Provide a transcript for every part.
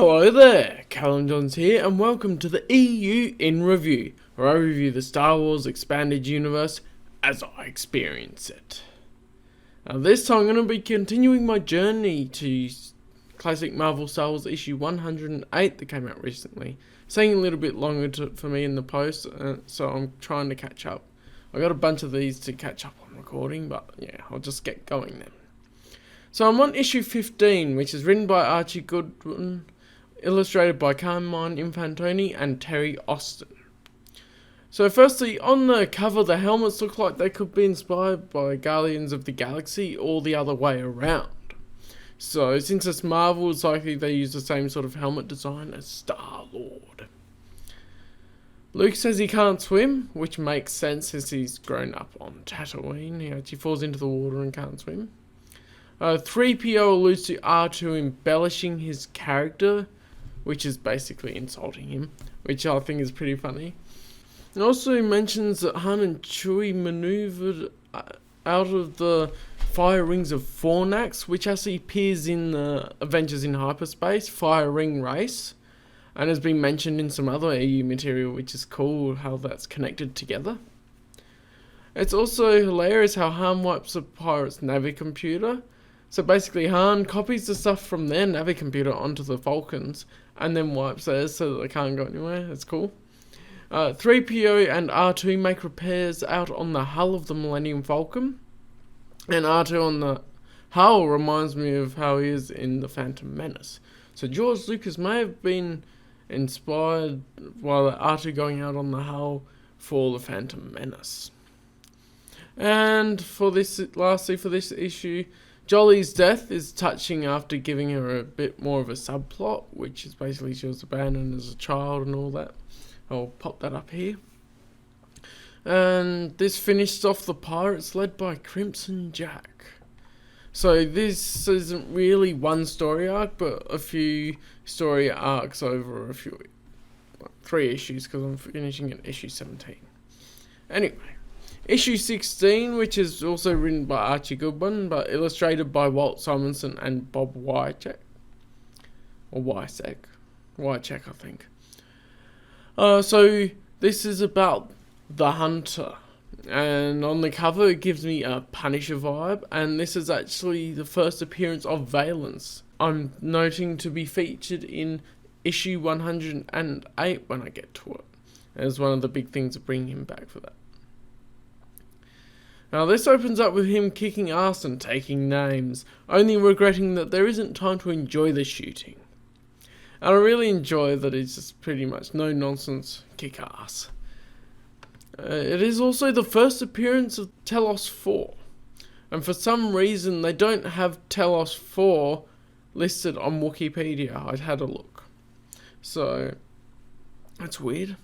Hello there, Callum here, and welcome to the EU in Review, where I review the Star Wars Expanded Universe as I experience it. Now this time I'm going to be continuing my journey to classic Marvel Star Wars issue 108 that came out recently. It's taking a little bit longer for me in the post, so I'm trying to catch up. I got a bunch of these to catch up on recording, but yeah, I'll just get going then. So I'm on issue 15, which is written by Archie Goodwin, illustrated by Carmine Infantoni and Terry Austin. So firstly, on the cover, the helmets look like they could be inspired by Guardians of the Galaxy or the other way around. So since it's Marvel, it's likely they use the same sort of helmet design as Star-Lord. Luke says he can't swim, which makes sense as he's grown up on Tatooine. He actually falls into the water and can't swim. 3PO alludes to R2 embellishing his character, which is basically insulting him, which I think is pretty funny. It also mentions that Han and Chewie maneuvered out of the fire rings of Fornax, which actually appears in the Avengers in Hyperspace fire ring race, and has been mentioned in some other EU material, which is cool how that's connected together. It's also hilarious how Han wipes a pirate's Navi computer. So basically Han copies the stuff from their Navi computer onto the Falcons and then wipes theirs so that they can't go anywhere. That's cool. 3PO and R2 make repairs out on the hull of the Millennium Falcon. And R2 on the hull reminds me of how he is in The Phantom Menace. So George Lucas may have been inspired while R2 going out on the hull for The Phantom Menace. And lastly for this issue, Jolly's death is touching after giving her a bit more of a subplot, which is basically she was abandoned as a child and all that. I'll pop that up here. And this finished off the pirates led by Crimson Jack. So this isn't really one story arc, but a few story arcs over 3 issues, because I'm finishing at issue 17. Anyway. Issue 16, which is also written by Archie Goodwin, but illustrated by Walt Simonson and Bob Wycheck. Or Wycheck, I think. So this is about the Hunter. And on the cover, it gives me a Punisher vibe. And this is actually the first appearance of Valence. I'm noting to be featured in issue 108 when I get to it. As one of the big things to bring him back for that. Now this opens up with him kicking ass and taking names, only regretting that there isn't time to enjoy the shooting. And I really enjoy that it's just pretty much no nonsense kick ass. It is also the first appearance of Telos 4, and for some reason they don't have Telos 4 listed on Wikipedia. I'd had a look, so that's weird.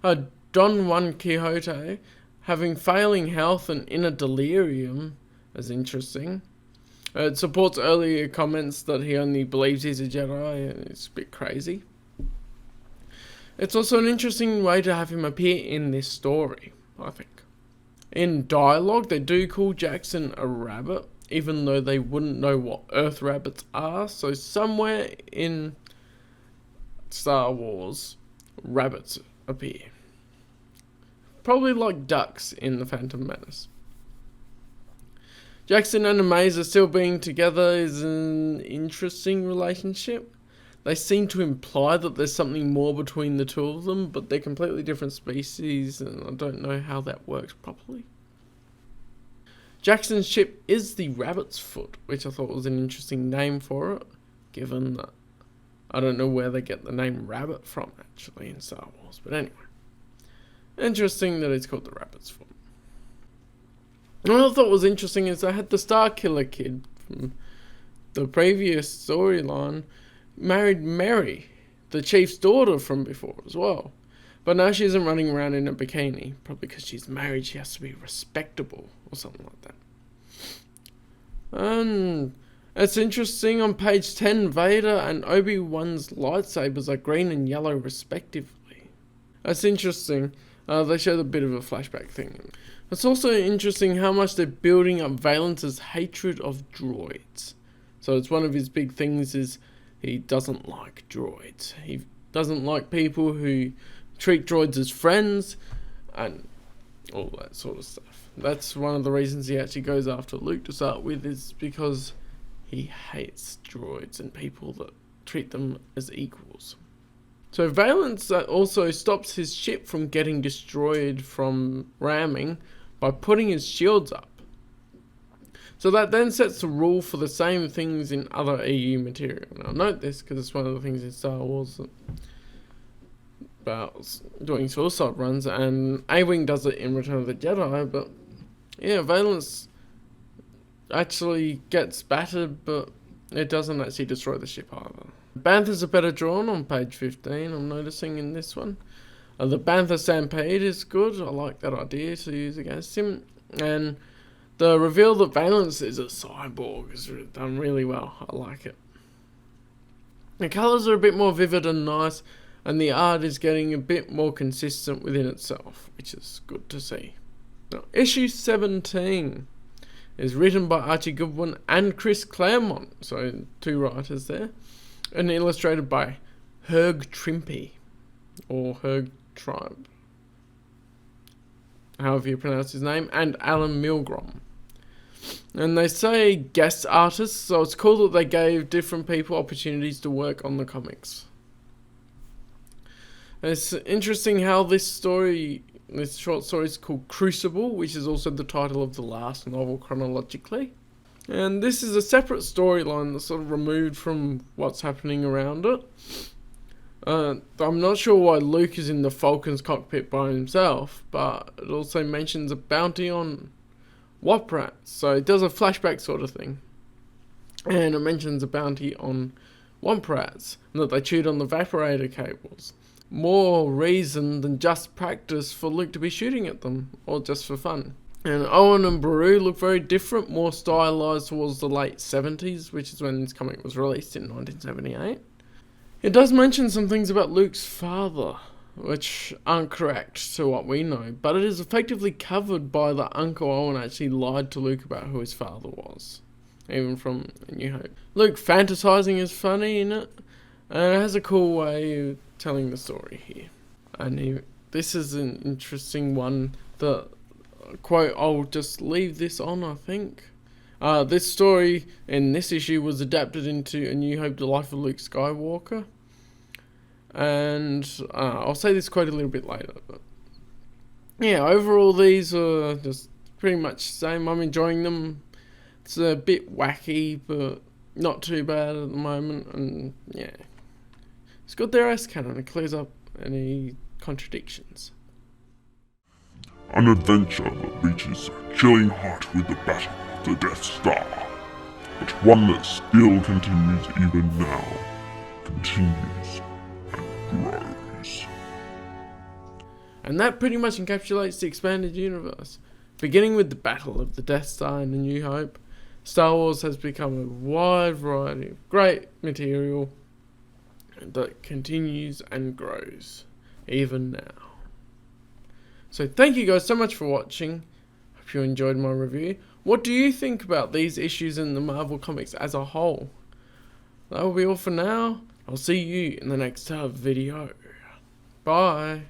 Don Juan Quixote, having failing health and inner delirium, is interesting. It supports earlier comments that he only believes he's a Jedi, and it's a bit crazy. It's also an interesting way to have him appear in this story, I think. In dialogue, they do call Jackson a rabbit, even though they wouldn't know what Earth rabbits are, so somewhere in Star Wars, rabbits appear. Probably like ducks in The Phantom Menace. Jackson and Amaze still being together is an interesting relationship. They seem to imply that there's something more between the two of them, but they're completely different species, and I don't know how that works properly. Jackson's ship is the Rabbit's Foot, which I thought was an interesting name for it, given that I don't know where they get the name Rabbit from, actually, in Star Wars, but anyway. Interesting that it's called the Rabbit's Foot. What I thought was interesting is I had the Starkiller kid from the previous storyline married Mary, the chief's daughter from before as well. But now she isn't running around in a bikini. Probably because she's married, she has to be respectable or something like that. And it's interesting, on page 10, Vader and Obi-Wan's lightsabers are green and yellow respectively. That's interesting. They showed a bit of a flashback thing. It's also interesting how much they're building up Valence's hatred of droids. So it's one of his big things is he doesn't like droids. He doesn't like people who treat droids as friends and all that sort of stuff. That's one of the reasons he actually goes after Luke to start with, is because he hates droids and people that treat them as equals. So Valance also stops his ship from getting destroyed from ramming by putting his shields up. So that then sets the rule for the same things in other EU material. Now note this, because it's one of the things in Star Wars about doing suicide runs, and A-Wing does it in Return of the Jedi, but yeah, Valance actually gets battered, but it doesn't actually destroy the ship either. Banthas are better drawn on page 15, I'm noticing in this one. The Bantha Stampede is good, I like that idea to use against him, and the reveal that Valance is a cyborg is done really well, I like it. The colours are a bit more vivid and nice, and the art is getting a bit more consistent within itself, which is good to see. Now, issue 17 is written by Archie Goodwin and Chris Claremont, so 2 writers there, and illustrated by Herg Trimpe, or Herg Tribe, however you pronounce his name, and Alan Milgrom. And they say guest artists, so it's cool that they gave different people opportunities to work on the comics. And it's interesting how this short story is called Crucible, which is also the title of the last novel chronologically. And this is a separate storyline that's sort of removed from what's happening around it. I'm not sure why Luke is in the Falcon's cockpit by himself, but it also mentions a bounty on Wop Rats, so it does a flashback sort of thing. And it mentions a bounty on Womp Rats, and that they chewed on the evaporator cables. More reason than just practice for Luke to be shooting at them, or just for fun. And Owen and Beru look very different, more stylised towards the late 70s, which is when this comic was released in 1978. It does mention some things about Luke's father, which aren't correct to what we know, but it is effectively covered by that Uncle Owen actually lied to Luke about who his father was, even from A New Hope. Luke fantasizing is funny in it, and it has a cool way of telling the story here. And this is an interesting one that, quote, I'll just leave this on, I think. This story in this issue was adapted into A New Hope, The Life of Luke Skywalker. And I'll say this quote a little bit later. But yeah, overall these are just pretty much the same. I'm enjoying them. It's a bit wacky, but not too bad at the moment. And yeah, it's got their ass canon. It clears up any contradictions. An adventure that reaches a chilling heart with the battle of the Death Star, but one that still continues even now, continues and grows. And that pretty much encapsulates the expanded universe. Beginning with the battle of the Death Star in A New Hope, Star Wars has become a wide variety of great material that continues and grows, even now. So thank you guys so much for watching. Hope you enjoyed my review. What do you think about these issues in the Marvel Comics as a whole? That will be all for now. I'll see you in the next video. Bye.